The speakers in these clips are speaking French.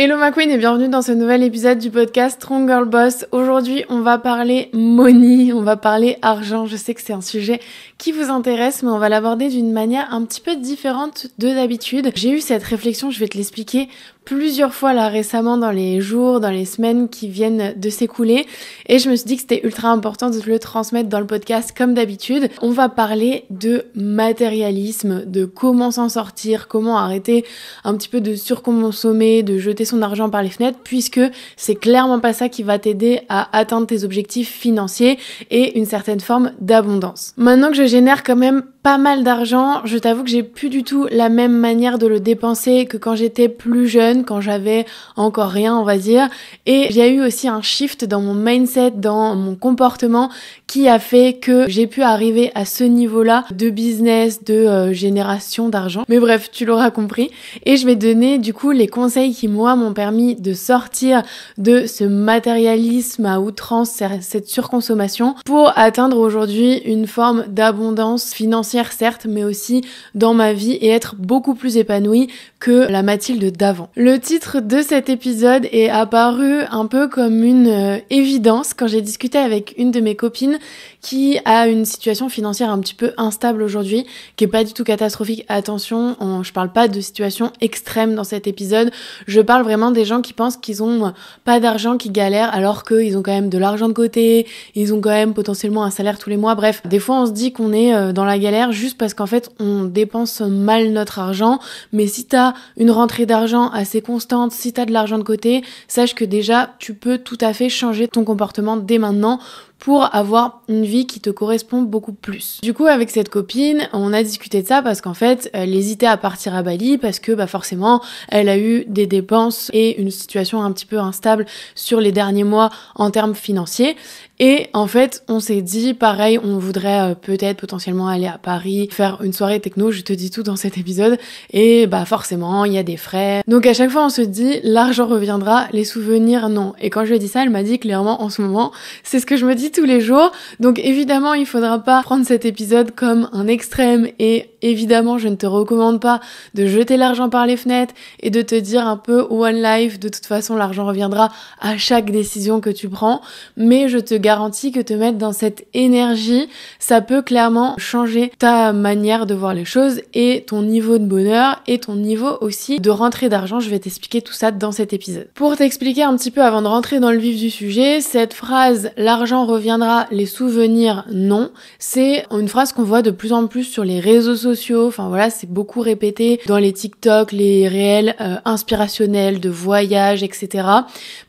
Hello ma queen et bienvenue dans ce nouvel épisode du podcast Strong Girl Boss. Aujourd'hui, on va parler money, on va parler argent. Je sais que c'est un sujet qui vous intéresse, mais on va l'aborder d'une manière un petit peu différente de d'habitude. J'ai eu cette réflexion, je vais te l'expliquer plusieurs fois là récemment dans les jours, dans les semaines qui viennent de s'écouler et je me suis dit que c'était ultra important de le transmettre dans le podcast comme d'habitude. On va parler de matérialisme, de comment s'en sortir, comment arrêter un petit peu de surconsommer, de jeter son argent par les fenêtres puisque c'est clairement pas ça qui va t'aider à atteindre tes objectifs financiers et une certaine forme d'abondance. Maintenant que je génère quand même pas mal d'argent, je t'avoue que j'ai plus du tout la même manière de le dépenser que quand j'étais plus jeune, quand j'avais encore rien, on va dire. Et j'ai eu aussi un shift dans mon mindset, dans mon comportement qui a fait que j'ai pu arriver à ce niveau-là de business, de génération d'argent. Mais bref, tu l'auras compris. Et je vais donner du coup les conseils qui moi m'ont permis de sortir de ce matérialisme à outrance, cette surconsommation, pour atteindre aujourd'hui une forme d'abondance financière certes, mais aussi dans ma vie et être beaucoup plus épanouie que la Mathilde d'avant. Le titre de cet épisode est apparu un peu comme une évidence quand j'ai discuté avec une de mes copines qui a une situation financière un petit peu instable aujourd'hui, qui est pas du tout catastrophique. Attention, je parle pas de situation extrême dans cet épisode, je parle vraiment des gens qui pensent qu'ils ont pas d'argent, qui galèrent alors qu'ils ont quand même de l'argent de côté, ils ont quand même potentiellement un salaire tous les mois. Bref, des fois on se dit qu'on est dans la galère juste parce qu'en fait on dépense mal notre argent, mais si t'as une rentrée d'argent assez constante, si t'as de l'argent de côté, sache que déjà tu peux tout à fait changer ton comportement dès maintenant pour avoir une vie qui te correspond beaucoup plus. Du coup, avec cette copine, on a discuté de ça parce qu'en fait, elle hésitait à partir à Bali parce que forcément, elle a eu des dépenses et une situation un petit peu instable sur les derniers mois en termes financiers. Et en fait, on s'est dit, pareil, on voudrait peut-être potentiellement aller à Paris, faire une soirée techno, je te dis tout dans cet épisode. Et forcément, il y a des frais. Donc à chaque fois, on se dit, l'argent reviendra, les souvenirs, non. Et quand je lui ai dit ça, elle m'a dit clairement, en ce moment, c'est ce que je me dis tous les jours. Donc évidemment, il faudra pas prendre cet épisode comme un extrême et évidemment, je ne te recommande pas de jeter l'argent par les fenêtres et de te dire un peu one life, de toute façon, l'argent reviendra à chaque décision que tu prends. Mais je te garantis que te mettre dans cette énergie, ça peut clairement changer ta manière de voir les choses et ton niveau de bonheur et ton niveau aussi de rentrée d'argent. Je vais t'expliquer tout ça dans cet épisode. Pour t'expliquer un petit peu avant de rentrer dans le vif du sujet, cette phrase « l'argent reviendra, les souvenirs non », c'est une phrase qu'on voit de plus en plus sur les réseaux sociaux. Enfin voilà, c'est beaucoup répété dans les TikTok, les réels inspirationnels de voyage, etc.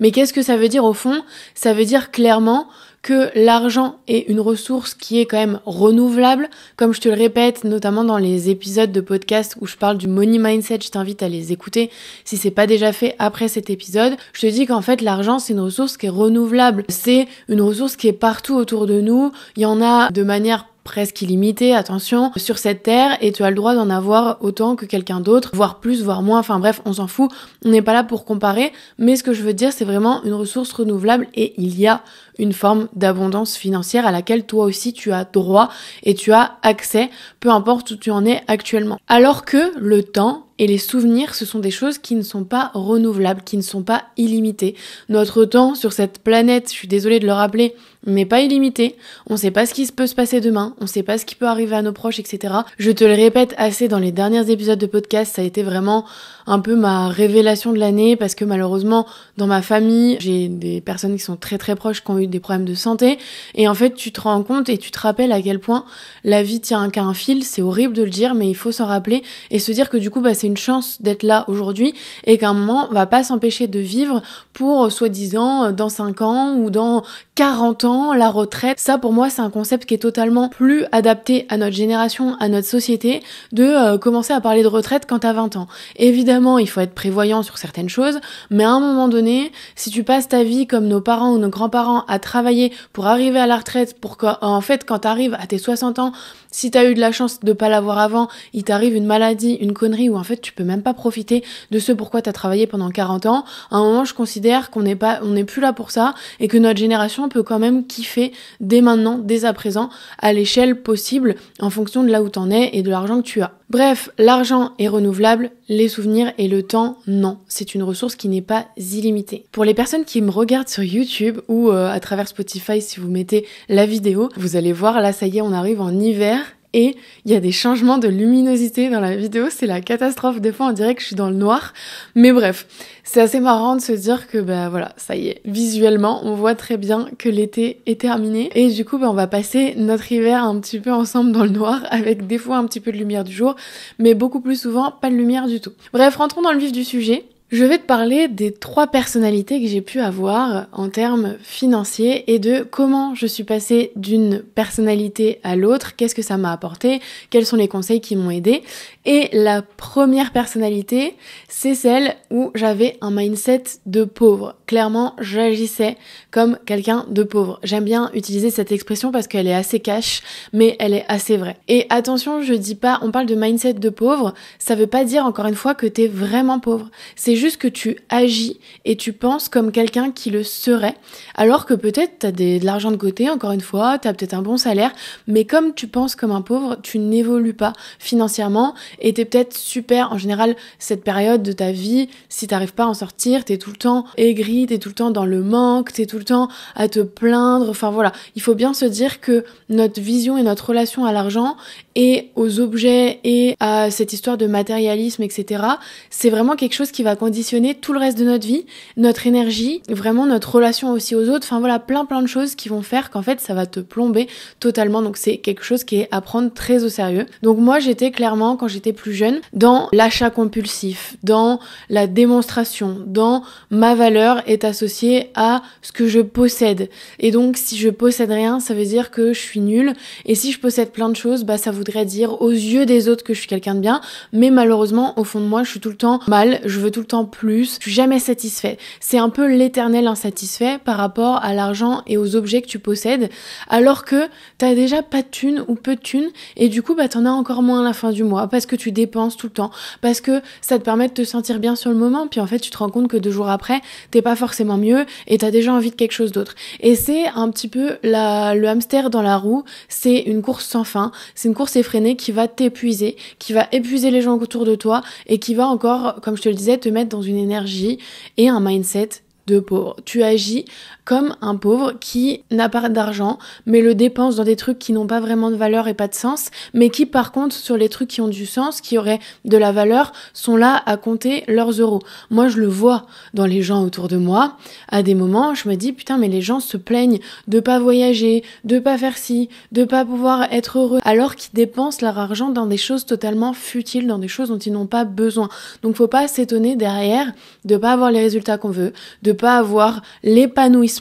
Mais qu'est-ce que ça veut dire au fond ? Ça veut dire clairement que l'argent est une ressource qui est quand même renouvelable. Comme je te le répète, notamment dans les épisodes de podcast où je parle du money mindset, je t'invite à les écouter si c'est pas déjà fait après cet épisode. Je te dis qu'en fait, l'argent, c'est une ressource qui est renouvelable. C'est une ressource qui est partout autour de nous. Il y en a de manière presque illimité, attention, sur cette terre et tu as le droit d'en avoir autant que quelqu'un d'autre, voire plus, voire moins, enfin bref, on s'en fout, on n'est pas là pour comparer, mais ce que je veux dire, c'est vraiment une ressource renouvelable et il y a une forme d'abondance financière à laquelle toi aussi tu as droit et tu as accès, peu importe où tu en es actuellement. Alors que le temps et les souvenirs, ce sont des choses qui ne sont pas renouvelables, qui ne sont pas illimitées. Notre temps sur cette planète, je suis désolée de le rappeler, n'est pas illimité. On sait pas ce qui peut se passer demain, on sait pas ce qui peut arriver à nos proches, etc. Je te le répète assez dans les derniers épisodes de podcast, ça a été vraiment un peu ma révélation de l'année parce que malheureusement, dans ma famille, j'ai des personnes qui sont très très proches qui ont eu des problèmes de santé et en fait, tu te rends compte et tu te rappelles à quel point la vie tient qu'à un fil. C'est horrible de le dire, mais il faut s'en rappeler et se dire que du coup, c'est une chance d'être là aujourd'hui et qu'à un moment, on va pas s'empêcher de vivre pour soi-disant dans 5 ans ou dans 40 ans, la retraite. Ça, pour moi, c'est un concept qui est totalement plus adapté à notre génération, à notre société, de commencer à parler de retraite quand t'as 20 ans. Évidemment, il faut être prévoyant sur certaines choses, mais à un moment donné, si tu passes ta vie comme nos parents ou nos grands-parents à travailler pour arriver à la retraite, pour qu'en fait, quand t'arrives à tes 60 ans, si t'as eu de la chance de pas l'avoir avant, il t'arrive une maladie, une connerie, ou en fait fait tu peux même pas profiter de ce pourquoi t'as travaillé pendant 40 ans. À un moment je considère qu'on n'est plus là pour ça et que notre génération peut quand même kiffer dès maintenant, dès à présent, à l'échelle possible en fonction de là où t'en es et de l'argent que tu as. Bref, l'argent est renouvelable, les souvenirs et le temps, non. C'est une ressource qui n'est pas illimitée. Pour les personnes qui me regardent sur YouTube ou à travers Spotify, si vous mettez la vidéo, vous allez voir, là ça y est, on arrive en hiver. Et il y a des changements de luminosité dans la vidéo, c'est la catastrophe. Des fois, on dirait que je suis dans le noir. Mais bref, c'est assez marrant de se dire que voilà, ça y est. Visuellement, on voit très bien que l'été est terminé. Et du coup, on va passer notre hiver un petit peu ensemble dans le noir, avec des fois un petit peu de lumière du jour, mais beaucoup plus souvent, pas de lumière du tout. Bref, rentrons dans le vif du sujet. Je vais te parler des 3 personnalités que j'ai pu avoir en termes financiers et de comment je suis passée d'une personnalité à l'autre, qu'est-ce que ça m'a apporté, quels sont les conseils qui m'ont aidée. Et la première personnalité, c'est celle où j'avais un mindset de pauvre. Clairement, j'agissais comme quelqu'un de pauvre. J'aime bien utiliser cette expression parce qu'elle est assez cash, mais elle est assez vraie. Et attention, je dis pas, on parle de mindset de pauvre, ça veut pas dire encore une fois que t'es vraiment pauvre. C'est juste que tu agis et tu penses comme quelqu'un qui le serait, alors que peut-être t'as de l'argent de côté, encore une fois, t'as peut-être un bon salaire, mais comme tu penses comme un pauvre, tu n'évolues pas financièrement et t'es peut-être super, en général, cette période de ta vie, si t'arrives pas à en sortir, t'es tout le temps aigri, t'es tout le temps dans le manque, t'es tout le temps à te plaindre, enfin voilà. Il faut bien se dire que notre vision et notre relation à l'argent et aux objets et à cette histoire de matérialisme, etc., c'est vraiment quelque chose qui va conditionner tout le reste de notre vie, notre énergie, vraiment notre relation aussi aux autres, enfin voilà, plein de choses qui vont faire qu'en fait ça va te plomber totalement, donc c'est quelque chose qui est à prendre très au sérieux. Donc moi j'étais clairement, quand j'étais plus jeune, dans l'achat compulsif, dans la démonstration, dans ma valeur est associée à ce que je possède, et donc si je possède rien, ça veut dire que je suis nulle, et si je possède plein de choses, ça voudrait dire aux yeux des autres que je suis quelqu'un de bien, mais malheureusement au fond de moi je suis tout le temps mal, je veux tout le temps plus, je suis jamais satisfait. C'est un peu l'éternel insatisfait par rapport à l'argent et aux objets que tu possèdes, alors que t'as déjà pas de thunes ou peu de thunes, et du coup t'en as encore moins à la fin du mois, parce que tu dépenses tout le temps, parce que ça te permet de te sentir bien sur le moment, puis en fait tu te rends compte que 2 jours après, t'es pas forcément mieux, et t'as déjà envie de quelque chose d'autre. Et c'est un petit peu le hamster dans la roue, c'est une course sans fin, c'est une course effrénée qui va t'épuiser, qui va épuiser les gens autour de toi, et qui va encore, comme je te le disais, te mettre dans une énergie et un mindset de pauvre. Tu agis comme un pauvre qui n'a pas d'argent, mais le dépense dans des trucs qui n'ont pas vraiment de valeur et pas de sens, mais qui par contre sur les trucs qui ont du sens, qui auraient de la valeur, sont là à compter leurs euros. Moi je le vois dans les gens autour de moi, à des moments je me dis putain mais les gens se plaignent de pas voyager, de pas faire ci, de pas pouvoir être heureux, alors qu'ils dépensent leur argent dans des choses totalement futiles, dans des choses dont ils n'ont pas besoin. Donc faut pas s'étonner derrière de pas avoir les résultats qu'on veut, de pas avoir l'épanouissement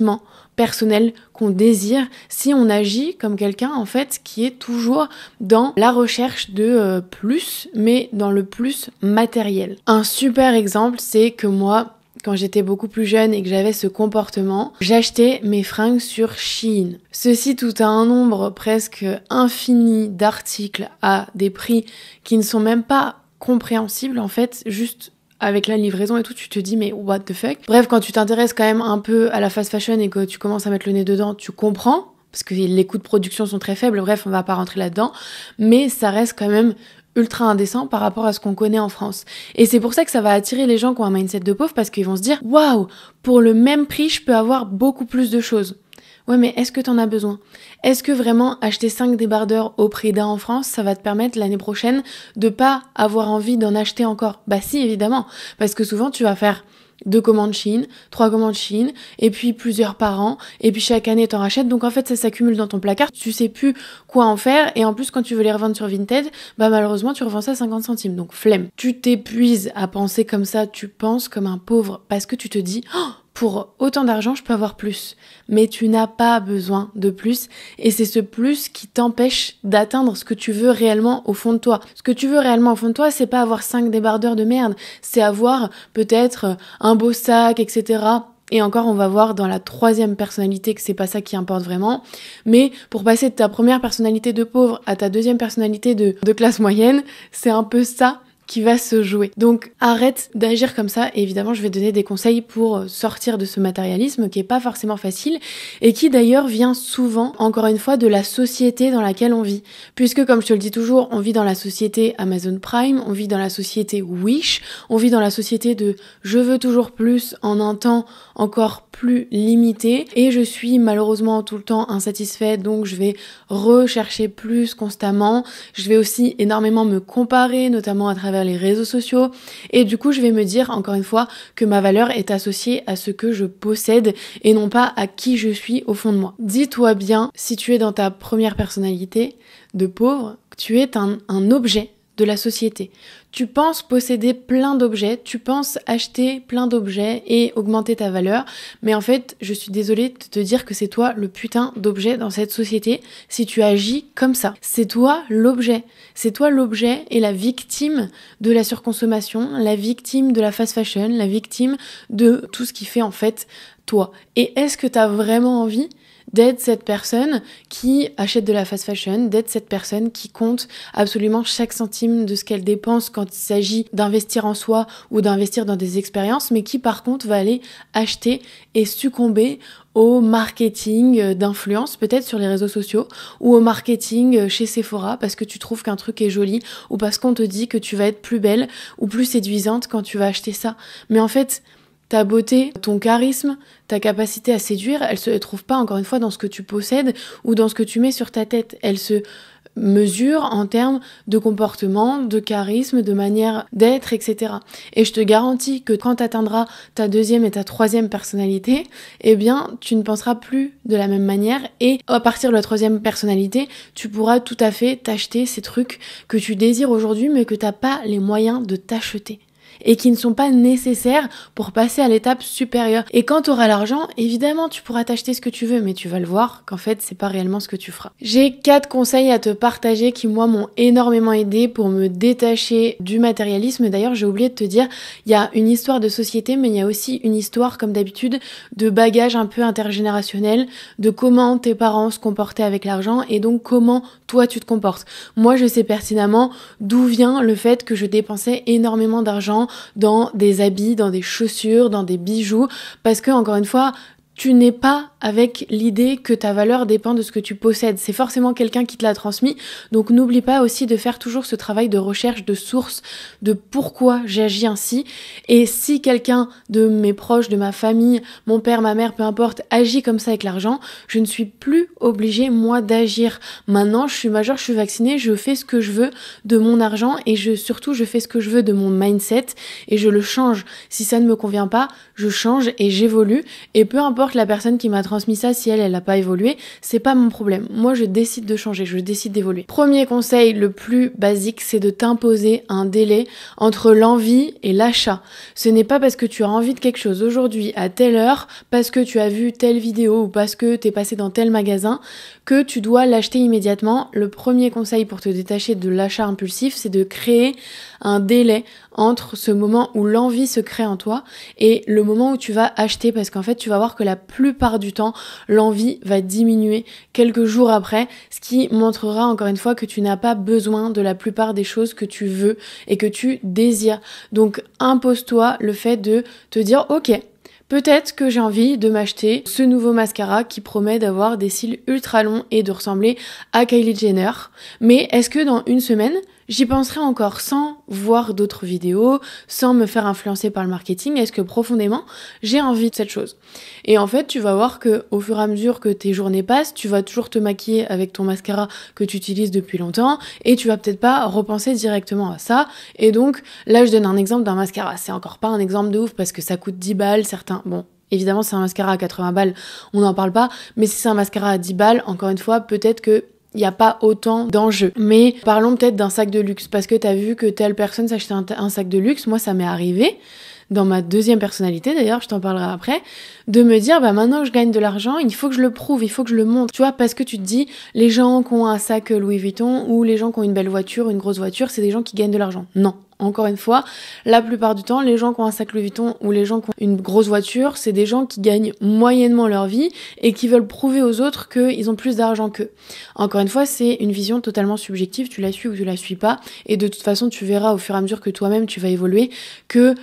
personnel qu'on désire si on agit comme quelqu'un en fait qui est toujours dans la recherche de plus, mais dans le plus matériel. Un super exemple, c'est que moi, quand j'étais beaucoup plus jeune et que j'avais ce comportement, j'achetais mes fringues sur Shein. Ceci tout à un nombre presque infini d'articles à des prix qui ne sont même pas compréhensibles en fait, juste avec la livraison et tout, tu te dis mais what the fuck. Bref, quand tu t'intéresses quand même un peu à la fast fashion et que tu commences à mettre le nez dedans, tu comprends, parce que les coûts de production sont très faibles, bref, on va pas rentrer là-dedans, mais ça reste quand même ultra indécent par rapport à ce qu'on connaît en France. Et c'est pour ça que ça va attirer les gens qui ont un mindset de pauvre, parce qu'ils vont se dire waouh, pour le même prix, je peux avoir beaucoup plus de choses. Ouais, mais est-ce que t'en as besoin ? Est-ce que vraiment acheter 5 débardeurs au prix d'un en France, ça va te permettre l'année prochaine de pas avoir envie d'en acheter encore ? Bah si, évidemment, parce que souvent tu vas faire 2 commandes Shein, 3 commandes Shein, et puis plusieurs par an, et puis chaque année t'en rachètes, donc en fait ça s'accumule dans ton placard, tu sais plus quoi en faire, et en plus quand tu veux les revendre sur Vinted, malheureusement tu revends ça à 50 centimes, donc flemme. Tu t'épuises à penser comme ça, tu penses comme un pauvre, parce que tu te dis oh, pour autant d'argent, je peux avoir plus. Mais tu n'as pas besoin de plus. Et c'est ce plus qui t'empêche d'atteindre ce que tu veux réellement au fond de toi. Ce que tu veux réellement au fond de toi, c'est pas avoir 5 débardeurs de merde. C'est avoir peut-être un beau sac, etc. Et encore, on va voir dans la 3e personnalité que c'est pas ça qui importe vraiment. Mais pour passer de ta première personnalité de pauvre à ta 2e personnalité de classe moyenne, c'est un peu ça qui va se jouer. Donc arrête d'agir comme ça et évidemment je vais donner des conseils pour sortir de ce matérialisme qui est pas forcément facile et qui d'ailleurs vient souvent, encore une fois, de la société dans laquelle on vit. Puisque comme je te le dis toujours, on vit dans la société Amazon Prime, on vit dans la société Wish, on vit dans la société de je veux toujours plus en un temps encore plus limité et je suis malheureusement tout le temps insatisfaite, donc je vais rechercher plus constamment. Je vais aussi énormément me comparer, notamment à travers les réseaux sociaux, et du coup je vais me dire encore une fois que ma valeur est associée à ce que je possède et non pas à qui je suis au fond de moi. Dis-toi bien, si tu es dans ta première personnalité de pauvre, tu es un objet de la société. Tu penses posséder plein d'objets, tu penses acheter plein d'objets et augmenter ta valeur, mais en fait, je suis désolée de te dire que c'est toi le putain d'objet dans cette société si tu agis comme ça. C'est toi l'objet. C'est toi l'objet et la victime de la surconsommation, la victime de la fast fashion, la victime de tout ce qui fait en fait toi. Et est-ce que tu as vraiment envie d'être cette personne qui achète de la fast fashion, d'être cette personne qui compte absolument chaque centime de ce qu'elle dépense quand il s'agit d'investir en soi ou d'investir dans des expériences, mais qui par contre va aller acheter et succomber au marketing d'influence, peut-être sur les réseaux sociaux, ou au marketing chez Sephora parce que tu trouves qu'un truc est joli, ou parce qu'on te dit que tu vas être plus belle ou plus séduisante quand tu vas acheter ça. Mais en fait, ta beauté, ton charisme, ta capacité à séduire, elle se trouve pas encore une fois dans ce que tu possèdes ou dans ce que tu mets sur ta tête. Elle se mesure en termes de comportement, de charisme, de manière d'être, etc. Et je te garantis que quand tu atteindras ta deuxième et ta troisième personnalité, eh bien, tu ne penseras plus de la même manière et à partir de la troisième personnalité, tu pourras tout à fait t'acheter ces trucs que tu désires aujourd'hui mais que t'as pas les moyens de t'acheter et qui ne sont pas nécessaires pour passer à l'étape supérieure. Et quand tu auras l'argent, évidemment, tu pourras t'acheter ce que tu veux, mais tu vas le voir qu'en fait, c'est pas réellement ce que tu feras. J'ai 4 conseils à te partager qui, moi, m'ont énormément aidé pour me détacher du matérialisme. D'ailleurs, j'ai oublié de te dire, il y a une histoire de société, mais il y a aussi une histoire, comme d'habitude, de bagage un peu intergénérationnel, de comment tes parents se comportaient avec l'argent et donc comment toi tu te comportes. Moi, je sais pertinemment d'où vient le fait que je dépensais énormément d'argent dans des habits, dans des chaussures, dans des bijoux, parce que, encore une fois, tu n'es pas avec l'idée que ta valeur dépend de ce que tu possèdes. C'est forcément quelqu'un qui te l'a transmis. Donc n'oublie pas aussi de faire toujours ce travail de recherche, de source, de pourquoi j'agis ainsi. Et si quelqu'un de mes proches, de ma famille, mon père, ma mère, peu importe, agit comme ça avec l'argent, je ne suis plus obligée, moi, d'agir. Maintenant, je suis majeure, je suis vaccinée, je fais ce que je veux de mon argent et surtout, je fais ce que je veux de mon mindset et je le change. Si ça ne me convient pas, je change et j'évolue. Et peu importe la personne qui m'a transmis ça, si elle n'a pas évolué, c'est pas mon problème. Moi, je décide de changer, je décide d'évoluer. Premier conseil, le plus basique, c'est de t'imposer un délai entre l'envie et l'achat. Ce n'est pas parce que tu as envie de quelque chose aujourd'hui à telle heure, parce que tu as vu telle vidéo ou parce que t'es passé dans tel magasin, que tu dois l'acheter immédiatement. Le premier conseil pour te détacher de l'achat impulsif, c'est de créer un délai entre ce moment où l'envie se crée en toi et le moment où tu vas acheter, parce qu'en fait tu vas voir que la plupart du temps l'envie va diminuer quelques jours après, ce qui montrera encore une fois que tu n'as pas besoin de la plupart des choses que tu veux et que tu désires. Donc impose-toi le fait de te dire ok, peut-être que j'ai envie de m'acheter ce nouveau mascara qui promet d'avoir des cils ultra longs et de ressembler à Kylie Jenner. Mais est-ce que dans une semaine, j'y penserai encore sans voir d'autres vidéos, sans me faire influencer par le marketing? Est-ce que profondément, j'ai envie de cette chose? Et en fait, tu vas voir que au fur et à mesure que tes journées passent, tu vas toujours te maquiller avec ton mascara que tu utilises depuis longtemps et tu vas peut-être pas repenser directement à ça. Et donc, là, je donne un exemple d'un mascara. C'est encore pas un exemple de ouf parce que ça coûte 10 balles, certains... Bon, évidemment, c'est un mascara à 80 balles, on n'en parle pas. Mais si c'est un mascara à 10 balles, encore une fois, peut-être que il n'y a pas autant d'enjeux. Mais parlons peut-être d'un sac de luxe, parce que t'as vu que telle personne s'achetait un sac de luxe. Moi, ça m'est arrivé, dans ma deuxième personnalité d'ailleurs, je t'en parlerai après, de me dire, bah maintenant que je gagne de l'argent, il faut que je le prouve, il faut que je le montre. Tu vois, parce que tu te dis, les gens qui ont un sac Louis Vuitton ou les gens qui ont une belle voiture, une grosse voiture, c'est des gens qui gagnent de l'argent. Non. Encore une fois, la plupart du temps, les gens qui ont un sac Louis Vuitton ou les gens qui ont une grosse voiture, c'est des gens qui gagnent moyennement leur vie et qui veulent prouver aux autres qu'ils ont plus d'argent qu'eux. Encore une fois, c'est une vision totalement subjective, tu la suis ou tu la suis pas, et de toute façon, tu verras au fur et à mesure que toi-même tu vas évoluer que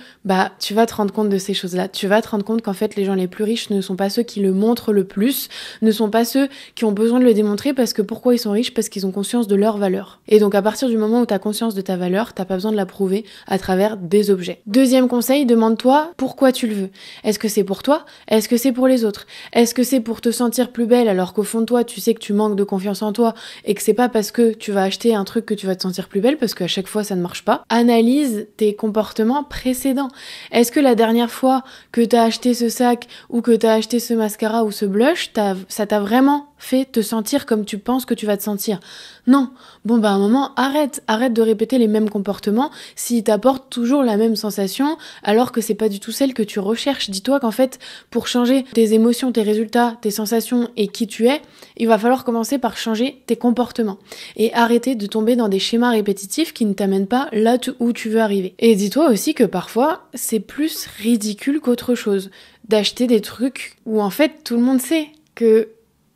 tu vas te rendre compte de ces choses-là. Tu vas te rendre compte qu'en fait, les gens les plus riches ne sont pas ceux qui le montrent le plus, ne sont pas ceux qui ont besoin de le démontrer parce que pourquoi ils sont riches? Parce qu'ils ont conscience de leur valeur. Et donc à partir du moment où tu as conscience de ta valeur, t'as pas besoin de la prouver à travers des objets. Deuxième conseil, demande-toi pourquoi tu le veux. Est-ce que c'est pour toi? Est-ce que c'est pour les autres? Est-ce que c'est pour te sentir plus belle alors qu'au fond de toi, tu sais que tu manques de confiance en toi et que c'est pas parce que tu vas acheter un truc que tu vas te sentir plus belle parce qu'à chaque fois ça ne marche pas? Analyse tes comportements précédents. Est-ce que la dernière fois que t'as acheté ce sac ou que t'as acheté ce mascara ou ce blush, ça t'a vraiment fait te sentir comme tu penses que tu vas te sentir? Non. Bon à un moment, arrête de répéter les mêmes comportements s'ils t'apportent toujours la même sensation alors que c'est pas du tout celle que tu recherches. Dis-toi qu'en fait, pour changer tes émotions, tes résultats, tes sensations et qui tu es, il va falloir commencer par changer tes comportements et arrêter de tomber dans des schémas répétitifs qui ne t'amènent pas là où tu veux arriver. Et dis-toi aussi que parfois, c'est plus ridicule qu'autre chose d'acheter des trucs où en fait tout le monde sait que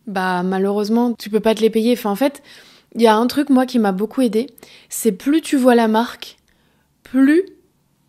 malheureusement, tu peux pas te les payer. Enfin, en fait, il y a un truc, moi, qui m'a beaucoup aidé. C'est plus tu vois la marque, plus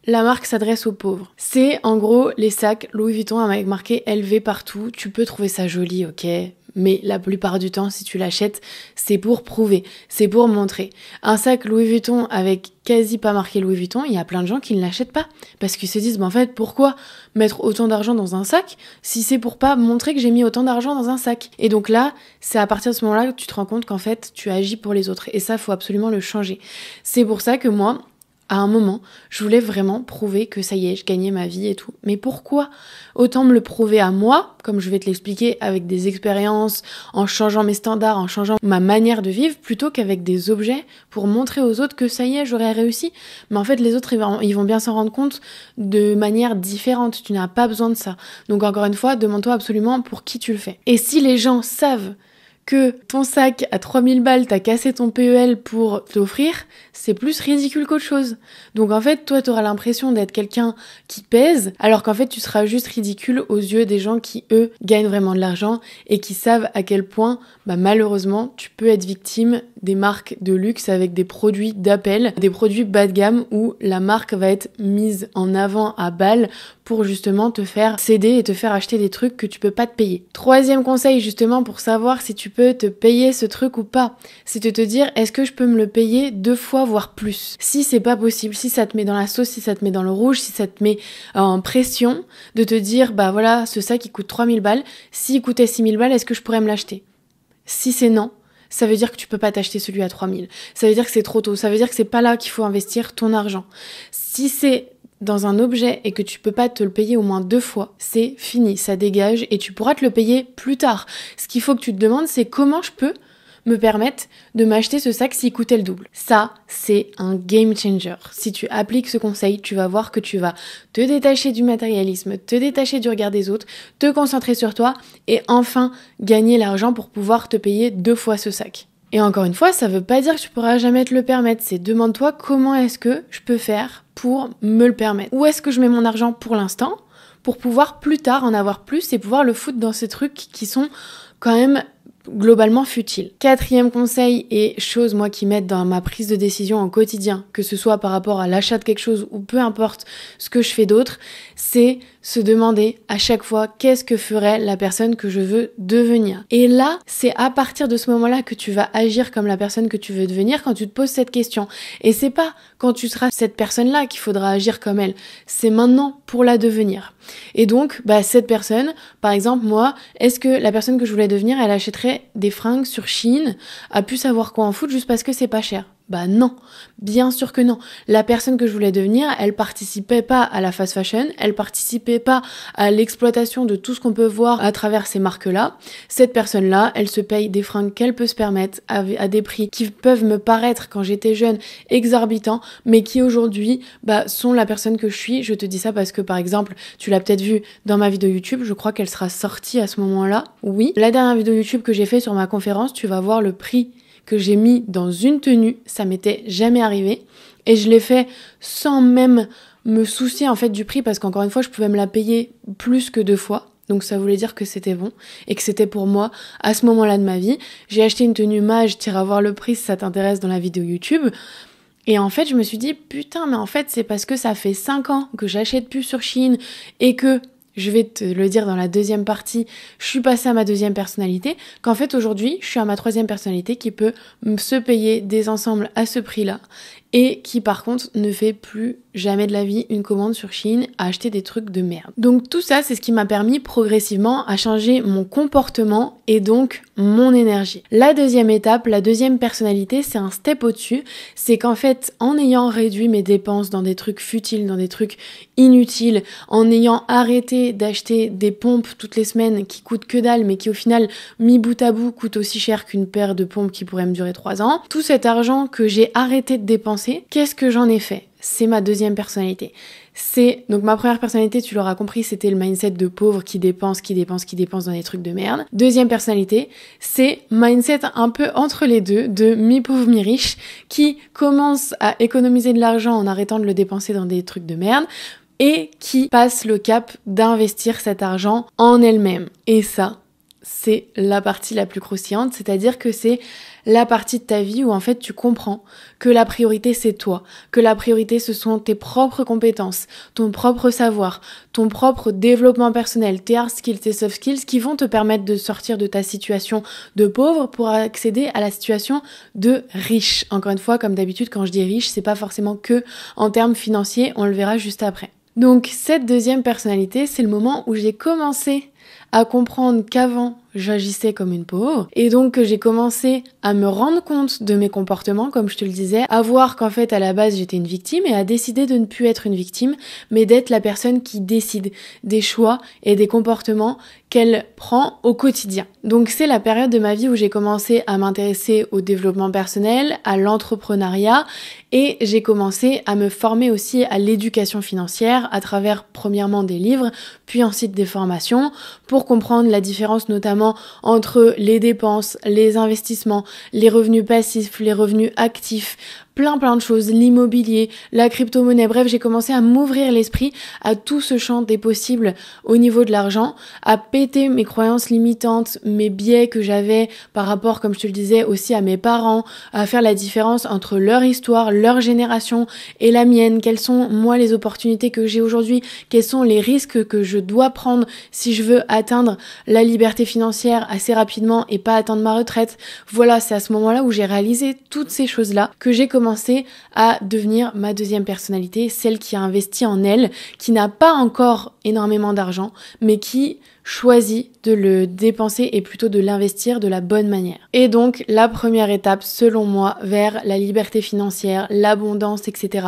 la marque s'adresse aux pauvres. C'est, en gros, les sacs Louis Vuitton avec marqué LV partout. Tu peux trouver ça joli, ok, mais la plupart du temps, si tu l'achètes, c'est pour prouver, c'est pour montrer. Un sac Louis Vuitton avec quasi pas marqué Louis Vuitton, il y a plein de gens qui ne l'achètent pas parce qu'ils se disent, en fait, pourquoi mettre autant d'argent dans un sac si c'est pour pas montrer que j'ai mis autant d'argent dans un sac? Et donc là, c'est à partir de ce moment-là que tu te rends compte qu'en fait, tu agis pour les autres. Et ça, faut absolument le changer. C'est pour ça que moi, à un moment, je voulais vraiment prouver que ça y est, je gagnais ma vie et tout. Mais pourquoi? Autant me le prouver à moi, comme je vais te l'expliquer, avec des expériences, en changeant mes standards, en changeant ma manière de vivre, plutôt qu'avec des objets pour montrer aux autres que ça y est, j'aurais réussi. Mais en fait, les autres, ils vont bien s'en rendre compte de manière différente. Tu n'as pas besoin de ça. Donc encore une fois, demande-toi absolument pour qui tu le fais. Et si les gens savent que ton sac à 3000 balles, t'as cassé ton PEL pour t'offrir, c'est plus ridicule qu'autre chose. Donc en fait, toi, t'auras l'impression d'être quelqu'un qui pèse, alors qu'en fait, tu seras juste ridicule aux yeux des gens qui, eux, gagnent vraiment de l'argent et qui savent à quel point, malheureusement, tu peux être victime des marques de luxe avec des produits d'appel, des produits bas de gamme où la marque va être mise en avant à balle pour justement te faire céder et te faire acheter des trucs que tu peux pas te payer. Troisième conseil justement pour savoir si tu peux te payer ce truc ou pas, c'est de te dire est-ce que je peux me le payer 2 fois voire plus. Si c'est pas possible, si ça te met dans la sauce, si ça te met dans le rouge, si ça te met en pression, de te dire voilà ce sac il coûte 3000 balles, s'il coûtait 6000 balles est-ce que je pourrais me l'acheter? Si c'est non, ça veut dire que tu peux pas t'acheter celui à 3000. Ça veut dire que c'est trop tôt. Ça veut dire que c'est pas là qu'il faut investir ton argent. Si c'est dans un objet et que tu peux pas te le payer au moins 2 fois, c'est fini, ça dégage et tu pourras te le payer plus tard. Ce qu'il faut que tu te demandes, c'est comment je peux me permettre de m'acheter ce sac s'il coûtait le double. Ça, c'est un game changer. Si tu appliques ce conseil, tu vas voir que tu vas te détacher du matérialisme, te détacher du regard des autres, te concentrer sur toi et enfin gagner l'argent pour pouvoir te payer 2 fois ce sac. Et encore une fois, ça veut pas dire que tu pourras jamais te le permettre. C'est demande-toi comment est-ce que je peux faire pour me le permettre. Où est-ce que je mets mon argent pour l'instant pour pouvoir plus tard en avoir plus et pouvoir le foutre dans ces trucs qui sont quand même globalement futile. Quatrième conseil et chose moi qui m'aide dans ma prise de décision au quotidien, que ce soit par rapport à l'achat de quelque chose ou peu importe ce que je fais d'autre, c'est se demander à chaque fois qu'est-ce que ferait la personne que je veux devenir. Et là, c'est à partir de ce moment-là que tu vas agir comme la personne que tu veux devenir quand tu te poses cette question. Et c'est pas quand tu seras cette personne-là qu'il faudra agir comme elle. C'est maintenant pour la devenir. Et donc, cette personne, par exemple, moi, est-ce que la personne que je voulais devenir, elle achèterait des fringues sur Shein, a pu savoir quoi en foutre juste parce que c'est pas cher? Non, bien sûr que non. La personne que je voulais devenir, elle participait pas à la fast fashion, elle participait pas à l'exploitation de tout ce qu'on peut voir à travers ces marques-là. Cette personne-là, elle se paye des fringues qu'elle peut se permettre à des prix qui peuvent me paraître, quand j'étais jeune, exorbitants, mais qui aujourd'hui sont la personne que je suis. Je te dis ça parce que, par exemple, tu l'as peut-être vu dans ma vidéo YouTube, je crois qu'elle sera sortie à ce moment-là. Oui, la dernière vidéo YouTube que j'ai fait sur ma conférence, tu vas voir le prix que j'ai mis dans une tenue, ça m'était jamais arrivé. Et je l'ai fait sans même me soucier en fait du prix parce qu'encore une fois, je pouvais me la payer plus que 2 fois. Donc ça voulait dire que c'était bon et que c'était pour moi à ce moment-là de ma vie. J'ai acheté une tenue mage, t'iras voir le prix si ça t'intéresse dans la vidéo YouTube. Et en fait, je me suis dit, putain, mais en fait, c'est parce que ça fait 5 ans que j'achète plus sur Shein et que, je vais te le dire dans la deuxième partie, je suis passée à ma deuxième personnalité, qu'en fait, aujourd'hui, je suis à ma troisième personnalité qui peut se payer des ensembles à ce prix-là et qui, par contre, ne fait plus jamais de la vie une commande sur Shein à acheter des trucs de merde. Donc tout ça, c'est ce qui m'a permis progressivement à changer mon comportement et donc mon énergie. La deuxième étape, la deuxième personnalité, c'est un step au-dessus. C'est qu'en fait, en ayant réduit mes dépenses dans des trucs futiles, dans des trucs inutiles, en ayant arrêté d'acheter des pompes toutes les semaines qui coûtent que dalle, mais qui au final, mis bout à bout, coûtent aussi cher qu'une paire de pompes qui pourrait me durer 3 ans, tout cet argent que j'ai arrêté de dépenser, qu'est-ce que j'en ai fait ? C'est ma deuxième personnalité. Donc ma première personnalité, tu l'auras compris, c'était le mindset de pauvre qui dépense dans des trucs de merde. Deuxième personnalité, c'est mindset un peu entre les deux, de mi-pauvre, mi-riche, qui commence à économiser de l'argent en arrêtant de le dépenser dans des trucs de merde, et qui passe le cap d'investir cet argent en elle-même. Et ça, c'est la partie la plus croustillante, c'est-à-dire que c'est la partie de ta vie où en fait tu comprends que la priorité c'est toi, que la priorité ce sont tes propres compétences, ton propre savoir, ton propre développement personnel, tes hard skills, tes soft skills qui vont te permettre de sortir de ta situation de pauvre pour accéder à la situation de riche. Encore une fois, comme d'habitude quand je dis riche, c'est pas forcément que en termes financiers, on le verra juste après. Donc cette deuxième personnalité, c'est le moment où j'ai commencé à comprendre qu'avant, j'agissais comme une pauvre et donc que j'ai commencé à me rendre compte de mes comportements, comme je te le disais, à voir qu'en fait à la base j'étais une victime et à décider de ne plus être une victime, mais d'être la personne qui décide des choix et des comportements qu'elle prend au quotidien. Donc c'est la période de ma vie où j'ai commencé à m'intéresser au développement personnel, à l'entrepreneuriat et j'ai commencé à me former aussi à l'éducation financière à travers premièrement des livres, puis ensuite des formations pour comprendre la différence notamment entre les dépenses, les investissements, les revenus passifs, les revenus actifs, plein de choses, l'immobilier, la crypto-monnaie. Bref, j'ai commencé à m'ouvrir l'esprit à tout ce champ des possibles au niveau de l'argent, à péter mes croyances limitantes, mes biais que j'avais par rapport, comme je te le disais, aussi à mes parents, à faire la différence entre leur histoire, leur génération et la mienne. Quelles sont, moi, les opportunités que j'ai aujourd'hui? Quels sont les risques que je dois prendre si je veux atteindre la liberté financière assez rapidement et pas atteindre ma retraite? Voilà, c'est à ce moment-là où j'ai réalisé toutes ces choses-là que j'ai commencé à devenir ma deuxième personnalité, celle qui a investi en elle, qui n'a pas encore énormément d'argent, mais qui choisit de le dépenser et plutôt de l'investir de la bonne manière. Et donc, la première étape, selon moi, vers la liberté financière, l'abondance, etc.,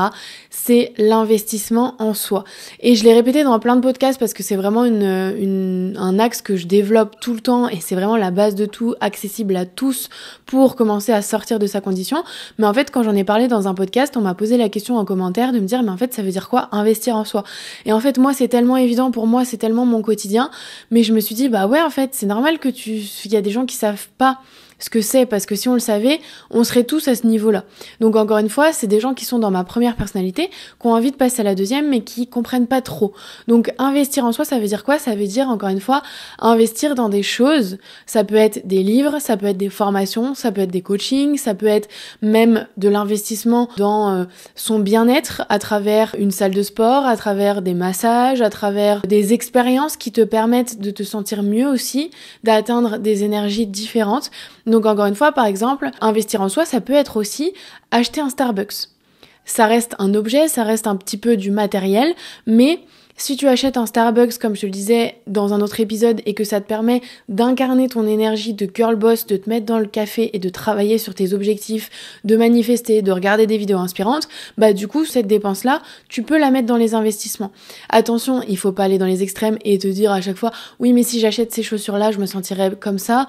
c'est l'investissement en soi. Et je l'ai répété dans plein de podcasts parce que c'est vraiment un axe que je développe tout le temps et c'est vraiment la base de tout, accessible à tous pour commencer à sortir de sa condition. Mais en fait, quand j'en ai parlé dans un podcast, on m'a posé la question en commentaire de me dire, mais en fait, ça veut dire quoi investir en soi? Et en fait, moi, c'est tellement évident pour moi, c'est tellement mon quotidien. Mais je me suis dit, bah ouais, en fait, c'est normal que il y a des gens qui savent pas ce que c'est, parce que si on le savait, on serait tous à ce niveau-là. Donc encore une fois, c'est des gens qui sont dans ma première personnalité, qui ont envie de passer à la deuxième, mais qui comprennent pas trop. Donc investir en soi, ça veut dire quoi? Ça veut dire, encore une fois, investir dans des choses. Ça peut être des livres, ça peut être des formations, ça peut être des coachings, ça peut être même de l'investissement dans son bien-être à travers une salle de sport, à travers des massages, à travers des expériences qui te permettent de te sentir mieux aussi, d'atteindre des énergies différentes. Donc encore une fois, par exemple, investir en soi, ça peut être aussi acheter un Starbucks. Ça reste un objet, ça reste un petit peu du matériel, mais si tu achètes un Starbucks, comme je te le disais dans un autre épisode, et que ça te permet d'incarner ton énergie de girl boss, de te mettre dans le café et de travailler sur tes objectifs, de manifester, de regarder des vidéos inspirantes, bah du coup, cette dépense-là, tu peux la mettre dans les investissements. Attention, il faut pas aller dans les extrêmes et te dire à chaque fois, oui, mais si j'achète ces chaussures-là, je me sentirais comme ça.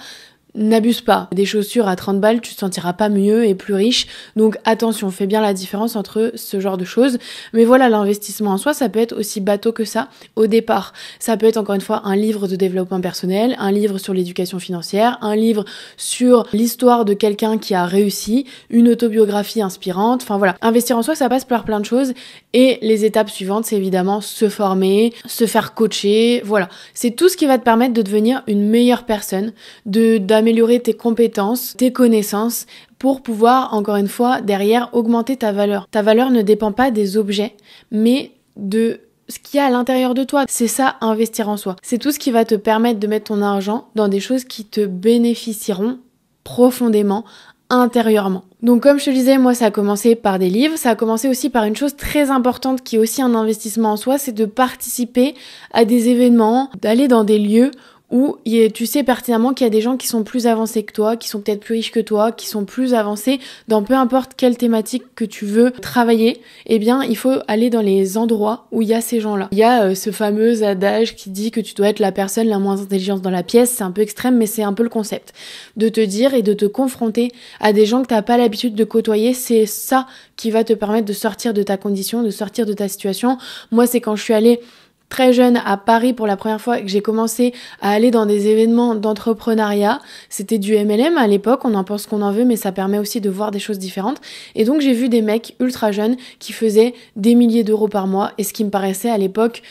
n'abuse pas. Des chaussures à 30 balles, tu te sentiras pas mieux et plus riche. Donc attention, fais bien la différence entre ce genre de choses. Mais voilà, l'investissement en soi, ça peut être aussi bateau que ça au départ. Ça peut être encore une fois un livre de développement personnel, un livre sur l'éducation financière, un livre sur l'histoire de quelqu'un qui a réussi, une autobiographie inspirante. Enfin voilà, investir en soi, ça passe par plein de choses. Et les étapes suivantes, c'est évidemment se former, se faire coacher. Voilà, c'est tout ce qui va te permettre de devenir une meilleure personne, d'améliorer tes compétences, tes connaissances, pour pouvoir, encore une fois, derrière, augmenter ta valeur. Ta valeur ne dépend pas des objets, mais de ce qu'il y a à l'intérieur de toi. C'est ça, investir en soi. C'est tout ce qui va te permettre de mettre ton argent dans des choses qui te bénéficieront profondément, intérieurement. Donc comme je te disais, moi ça a commencé par des livres, ça a commencé aussi par une chose très importante qui est aussi un investissement en soi, c'est de participer à des événements, d'aller dans des lieux où tu sais pertinemment qu'il y a des gens qui sont plus avancés que toi, qui sont peut-être plus riches que toi, qui sont plus avancés dans peu importe quelle thématique que tu veux travailler, eh bien il faut aller dans les endroits où il y a ces gens-là. Il y a ce fameux adage qui dit que tu dois être la personne la moins intelligente dans la pièce, c'est un peu extrême mais c'est un peu le concept. De te dire et de te confronter à des gens que t'as pas l'habitude de côtoyer, c'est ça qui va te permettre de sortir de ta condition, de sortir de ta situation. Moi c'est quand je suis allée très jeune à Paris pour la première fois que j'ai commencé à aller dans des événements d'entrepreneuriat. C'était du MLM à l'époque, on en pense qu'on en veut, mais ça permet aussi de voir des choses différentes. Et donc j'ai vu des mecs ultra jeunes qui faisaient des milliers d'euros par mois, et ce qui me paraissait à l'époque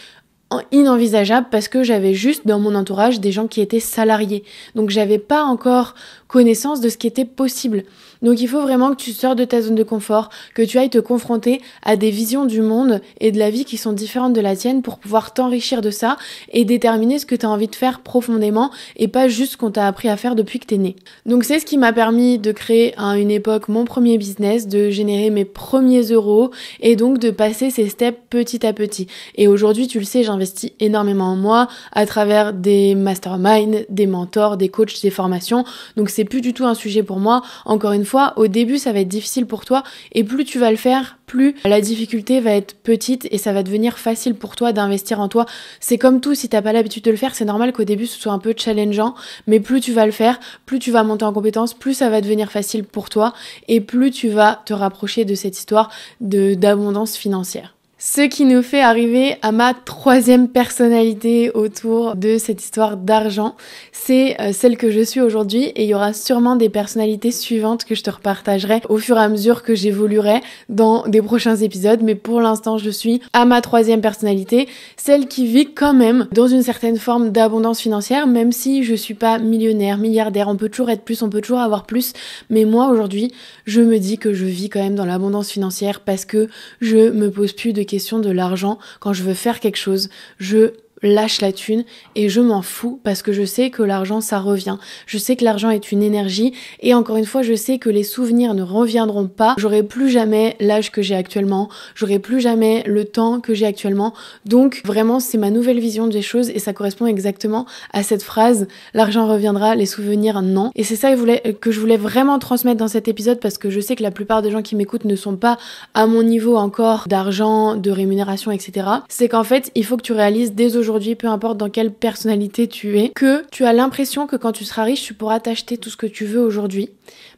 inenvisageable parce que j'avais juste dans mon entourage des gens qui étaient salariés. Donc j'avais pas encore connaissance de ce qui était possible. Donc il faut vraiment que tu sors de ta zone de confort, que tu ailles te confronter à des visions du monde et de la vie qui sont différentes de la tienne pour pouvoir t'enrichir de ça et déterminer ce que tu as envie de faire profondément et pas juste ce qu'on t'a appris à faire depuis que t'es né. Donc c'est ce qui m'a permis de créer à une époque mon premier business, de générer mes premiers euros et donc de passer ces steps petit à petit. Et aujourd'hui, tu le sais, j'investis énormément en moi à travers des masterminds, des mentors, des coachs, des formations. Donc c'est plus du tout un sujet pour moi. Encore une fois, au début, ça va être difficile pour toi et plus tu vas le faire, plus la difficulté va être petite et ça va devenir facile pour toi d'investir en toi. C'est comme tout, si t'as pas l'habitude de le faire, c'est normal qu'au début ce soit un peu challengeant, mais plus tu vas le faire, plus tu vas monter en compétence, plus ça va devenir facile pour toi et plus tu vas te rapprocher de cette histoire d'abondance financière. Ce qui nous fait arriver à ma troisième personnalité autour de cette histoire d'argent, c'est celle que je suis aujourd'hui et il y aura sûrement des personnalités suivantes que je te repartagerai au fur et à mesure que j'évoluerai dans des prochains épisodes, mais pour l'instant je suis à ma troisième personnalité, celle qui vit quand même dans une certaine forme d'abondance financière, même si je suis pas millionnaire, milliardaire, on peut toujours être plus, on peut toujours avoir plus, mais moi aujourd'hui je me dis que je vis quand même dans l'abondance financière parce que je me pose plus de questions de l'argent. Quand je veux faire quelque chose, je lâche la thune et je m'en fous parce que je sais que l'argent ça revient. Je sais que l'argent est une énergie et encore une fois je sais que les souvenirs ne reviendront pas. J'aurai plus jamais l'âge que j'ai actuellement, j'aurai plus jamais le temps que j'ai actuellement. Donc vraiment c'est ma nouvelle vision des choses et ça correspond exactement à cette phrase: l'argent reviendra, les souvenirs non. Et c'est ça que je voulais vraiment transmettre dans cet épisode parce que je sais que la plupart des gens qui m'écoutent ne sont pas à mon niveau encore d'argent, de rémunération, etc. C'est qu'en fait il faut que tu réalises dès aujourd'hui, peu importe dans quelle personnalité tu es, que tu as l'impression que quand tu seras riche, tu pourras t'acheter tout ce que tu veux aujourd'hui.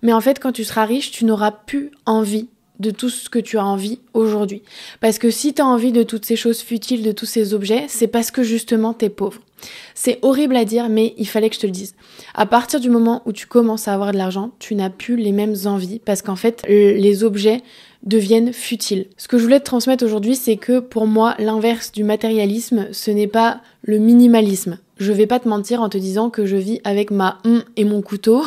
Mais en fait, quand tu seras riche, tu n'auras plus envie de tout ce que tu as envie aujourd'hui. Parce que si tu as envie de toutes ces choses futiles, de tous ces objets, c'est parce que justement t'es pauvre. C'est horrible à dire, mais il fallait que je te le dise. À partir du moment où tu commences à avoir de l'argent, tu n'as plus les mêmes envies parce qu'en fait, les objets deviennent futiles. Ce que je voulais te transmettre aujourd'hui, c'est que pour moi, l'inverse du matérialisme, ce n'est pas le minimalisme. Je vais pas te mentir en te disant que je vis avec ma et mon couteau,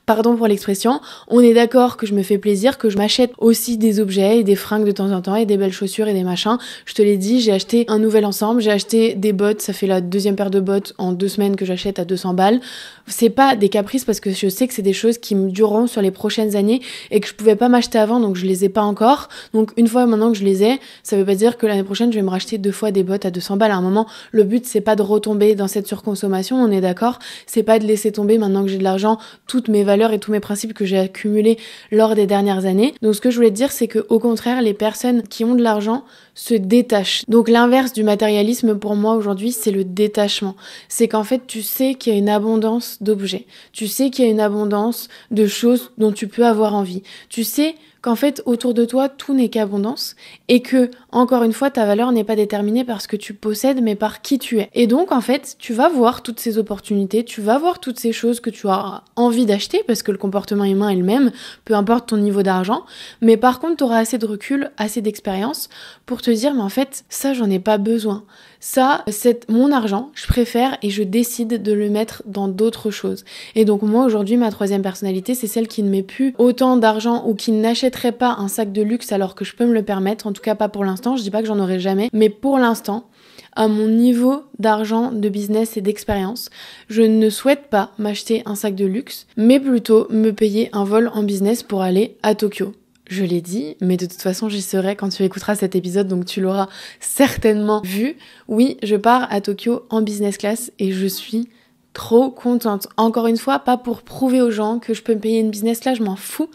pardon pour l'expression. On est d'accord que je me fais plaisir, que je m'achète aussi des objets et des fringues de temps en temps et des belles chaussures et des machins. Je te l'ai dit, j'ai acheté un nouvel ensemble, j'ai acheté des bottes, ça fait la deuxième paire de bottes en 2 semaines que j'achète à 200 balles. C'est pas des caprices parce que je sais que c'est des choses qui me dureront sur les prochaines années et que je pouvais pas m'acheter avant donc je les ai pas encore. Donc une fois maintenant que je les ai, ça veut pas dire que l'année prochaine je vais me racheter 2 fois des bottes à 200 balles. À un moment, le but c'est pas de retomber dans cette surconsommation, on est d'accord. C'est pas de laisser tomber maintenant que j'ai de l'argent toutes mes valeurs et tous mes principes que j'ai accumulés lors des dernières années. Donc ce que je voulais te dire, c'est que au contraire, les personnes qui ont de l'argent se détachent. Donc l'inverse du matérialisme pour moi aujourd'hui, c'est le détachement. C'est qu'en fait, tu sais qu'il y a une abondance d'objets. Tu sais qu'il y a une abondance de choses dont tu peux avoir envie. Tu sais qu'en fait, autour de toi, tout n'est qu'abondance et que, encore une fois, ta valeur n'est pas déterminée par ce que tu possèdes, mais par qui tu es. Et donc, en fait, tu vas voir toutes ces opportunités, tu vas voir toutes ces choses que tu as envie d'acheter parce que le comportement humain est le même, peu importe ton niveau d'argent. Mais par contre, tu auras assez de recul, assez d'expérience pour te dire, mais en fait, ça, j'en ai pas besoin. Ça, c'est mon argent, je préfère et je décide de le mettre dans d'autres choses. Et donc moi aujourd'hui, ma troisième personnalité, c'est celle qui ne met plus autant d'argent ou qui n'achèterait pas un sac de luxe alors que je peux me le permettre, en tout cas pas pour l'instant, je dis pas que j'en aurai jamais, mais pour l'instant, à mon niveau d'argent, de business et d'expérience, je ne souhaite pas m'acheter un sac de luxe, mais plutôt me payer un vol en business pour aller à Tokyo. Je l'ai dit, mais de toute façon, j'y serai quand tu écouteras cet épisode, donc tu l'auras certainement vu. Oui, je pars à Tokyo en business class et je suis trop contente. Encore une fois, pas pour prouver aux gens que je peux me payer une business class, je m'en fous,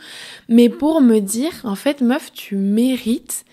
mais pour me dire, en fait, meuf, tu mérites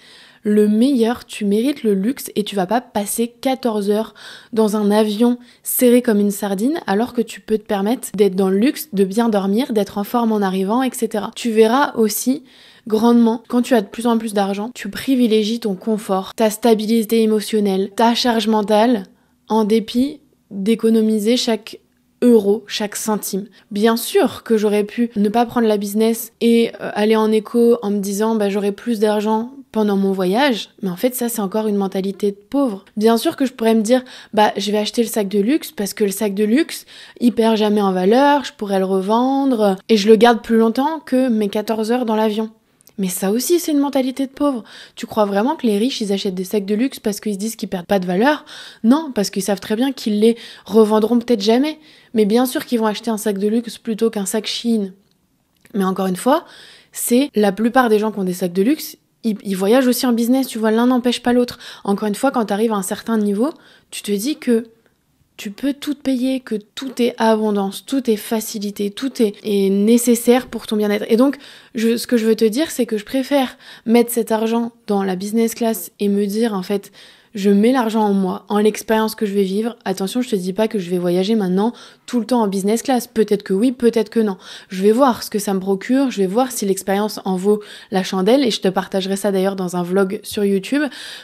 le meilleur, tu mérites le luxe et tu vas pas passer 14 heures dans un avion serré comme une sardine alors que tu peux te permettre d'être dans le luxe, de bien dormir, d'être en forme en arrivant, etc. Tu verras aussi grandement, quand tu as de plus en plus d'argent, tu privilégies ton confort, ta stabilité émotionnelle, ta charge mentale, en dépit d'économiser chaque euro, chaque centime. Bien sûr que j'aurais pu ne pas prendre la business et aller en éco en me disant j'aurai plus d'argent pendant mon voyage, mais en fait ça c'est encore une mentalité de pauvre. Bien sûr que je pourrais me dire je vais acheter le sac de luxe parce que le sac de luxe il perd jamais en valeur, je pourrais le revendre et je le garde plus longtemps que mes 14 heures dans l'avion. Mais ça aussi, c'est une mentalité de pauvre. Tu crois vraiment que les riches, ils achètent des sacs de luxe parce qu'ils se disent qu'ils perdent pas de valeur? Non, parce qu'ils savent très bien qu'ils les revendront peut-être jamais. Mais bien sûr qu'ils vont acheter un sac de luxe plutôt qu'un sac Shein. Mais encore une fois, c'est la plupart des gens qui ont des sacs de luxe, ils voyagent aussi en business, tu vois, l'un n'empêche pas l'autre. Encore une fois, quand tu arrives à un certain niveau, tu te dis que tu peux tout te payer, que tout est abondance, tout est facilité, tout est nécessaire pour ton bien-être. Et donc, ce que je veux te dire, c'est que je préfère mettre cet argent dans la business class et me dire, en fait, je mets l'argent en moi, en l'expérience que je vais vivre. Attention, je te dis pas que je vais voyager maintenant tout le temps en business class. Peut-être que oui, peut-être que non. Je vais voir ce que ça me procure, je vais voir si l'expérience en vaut la chandelle et je te partagerai ça d'ailleurs dans un vlog sur YouTube.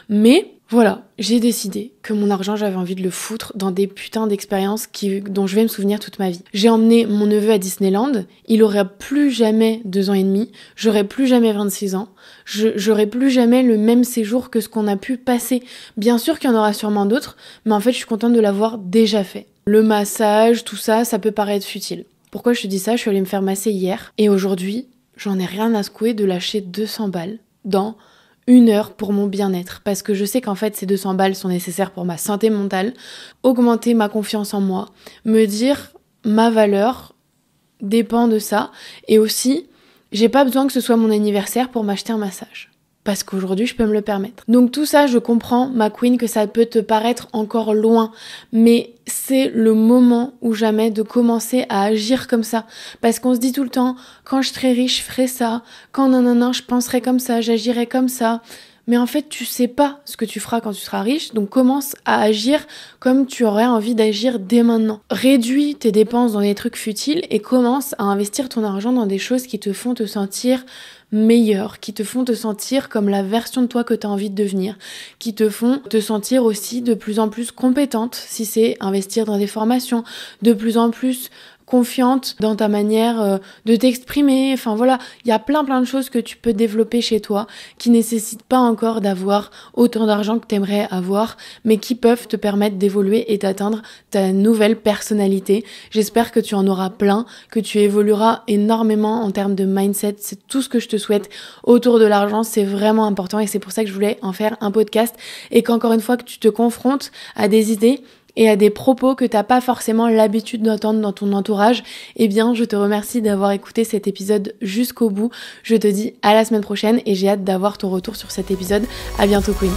Mais voilà, j'ai décidé que mon argent, j'avais envie de le foutre dans des putains d'expériences dont je vais me souvenir toute ma vie. J'ai emmené mon neveu à Disneyland, il aurait plus jamais 2 ans et demi, j'aurais plus jamais 26 ans, j'aurais plus jamais le même séjour que ce qu'on a pu passer. Bien sûr qu'il y en aura sûrement d'autres, mais en fait, je suis contente de l'avoir déjà fait. Le massage, tout ça, ça peut paraître futile. Pourquoi je te dis ça? Je suis allée me faire masser hier, et aujourd'hui, j'en ai rien à secouer de lâcher 200 balles dans 1 heure pour mon bien-être, parce que je sais qu'en fait ces 200 balles sont nécessaires pour ma santé mentale, augmenter ma confiance en moi, me dire ma valeur dépend de ça, et aussi j'ai pas besoin que ce soit mon anniversaire pour m'acheter un massage. Parce qu'aujourd'hui, je peux me le permettre. Donc tout ça, je comprends, ma queen, que ça peut te paraître encore loin. Mais c'est le moment ou jamais de commencer à agir comme ça. Parce qu'on se dit tout le temps, quand je serai riche, je ferai ça. Quand nanana, je penserai comme ça, j'agirai comme ça. Mais en fait, tu sais pas ce que tu feras quand tu seras riche, donc commence à agir comme tu aurais envie d'agir dès maintenant. Réduis tes dépenses dans des trucs futiles et commence à investir ton argent dans des choses qui te font te sentir meilleure, qui te font te sentir comme la version de toi que tu as envie de devenir, qui te font te sentir aussi de plus en plus compétente, si c'est investir dans des formations, de plus en plus confiante dans ta manière de t'exprimer. Enfin voilà, il y a plein de choses que tu peux développer chez toi qui nécessitent pas encore d'avoir autant d'argent que t'aimerais avoir, mais qui peuvent te permettre d'évoluer et d'atteindre ta nouvelle personnalité. J'espère que tu en auras plein, que tu évolueras énormément en termes de mindset. C'est tout ce que je te souhaite autour de l'argent. C'est vraiment important et c'est pour ça que je voulais en faire un podcast et qu'encore une fois que tu te confrontes à des idées et à des propos que t'as pas forcément l'habitude d'entendre dans ton entourage, eh bien, je te remercie d'avoir écouté cet épisode jusqu'au bout. Je te dis à la semaine prochaine et j'ai hâte d'avoir ton retour sur cet épisode. À bientôt, Queen.